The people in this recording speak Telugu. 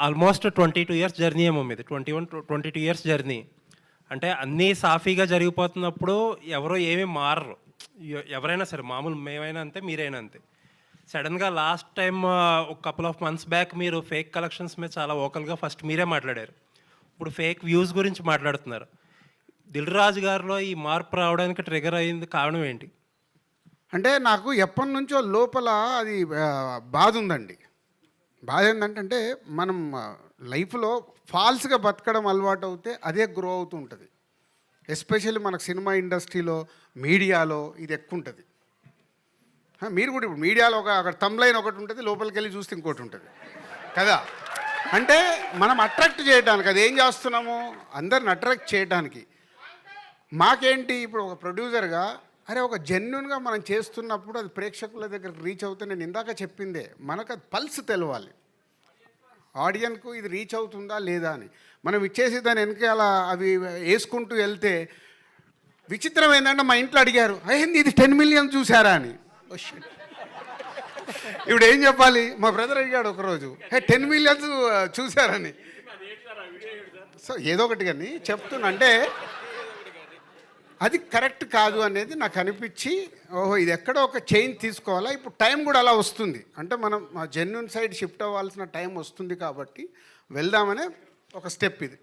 ఆల్మోస్ట్ 22 ఇయర్స్ జర్నీ ఏమో మీది. 22 ఇయర్స్ జర్నీ. అంటే అన్నీ సాఫీగా జరిగిపోతున్నప్పుడు ఎవరో ఏమీ మారరు. ఎవరైనా సరే, మామూలు మేమైనా అంతే, మీరైనా అంతే. సడన్గా లాస్ట్ టైం ఒక కపుల్ ఆఫ్ మంత్స్ బ్యాక్ మీరు ఫేక్ కలెక్షన్స్ మీద చాలా ఓకల్గా ఫస్ట్ మీరే మాట్లాడారు. ఇప్పుడు ఫేక్ వ్యూస్ గురించి మాట్లాడుతున్నారు. దిల్ రాజు గారిలో ఈ మార్పు రావడానికి ట్రిగర్ అయ్యింది కారణం ఏంటి? అంటే నాకు ఎప్పటి నుంచో లోపల అది బాధ ఉందండి. బాధ ఏంటంటే మనం లైఫ్లో ఫాల్స్గా బతకడం అలవాటు అవుతే అదే గ్రో అవుతూ ఉంటుంది. ఎస్పెషల్లీ మనకు సినిమా ఇండస్ట్రీలో, మీడియాలో ఇది ఎక్కువ ఉంటుంది. మీరు కూడా ఇప్పుడు మీడియాలో అక్కడ తమ్లైన్ ఒకటి ఉంటుంది, లోపలికి వెళ్ళి చూస్తే ఇంకోటి ఉంటుంది కదా. అంటే మనం అట్రాక్ట్ చేయడానికి, అది ఏం చేస్తున్నాము, అందరిని అట్రాక్ట్ చేయడానికి. మాకేంటి ఇప్పుడు ఒక ప్రొడ్యూసర్గా, అరే ఒక జెన్యున్గా మనం చేస్తున్నప్పుడు అది ప్రేక్షకుల దగ్గరికి రీచ్ అవుతే, నేను ఇందాక చెప్పిందే, మనకు అది పల్స్ తెలవాలి ఆడియన్కు, ఇది రీచ్ అవుతుందా లేదా అని. మనం ఇచ్చేసి దాని వెనకాల అవి వేసుకుంటూ వెళ్తే, విచిత్రం ఏంటంటే మా ఇంట్లో అడిగారు, అయ్యింది ఇది 10 మిలియన్ చూసారా అని. ఇప్పుడు ఏం చెప్పాలి, మా బ్రదర్ అడిగాడు ఒకరోజు, 10 మిలియన్స్ చూసారని. సో ఏదో ఒకటి కానీ చెప్తున్నా, అంటే అది కరెక్ట్ కాదు అనేది నాకు అనిపించి, ఓహో ఇది ఎక్కడో ఒక చేంజ్ తీసుకోవాలా. ఇప్పుడు టైం కూడా అలా వస్తుంది, అంటే మనం జెన్యున్ సైడ్ షిఫ్ట్ అవ్వాల్సిన టైం వస్తుంది కాబట్టి వెళ్దామనే ఒక స్టెప్ ఇది.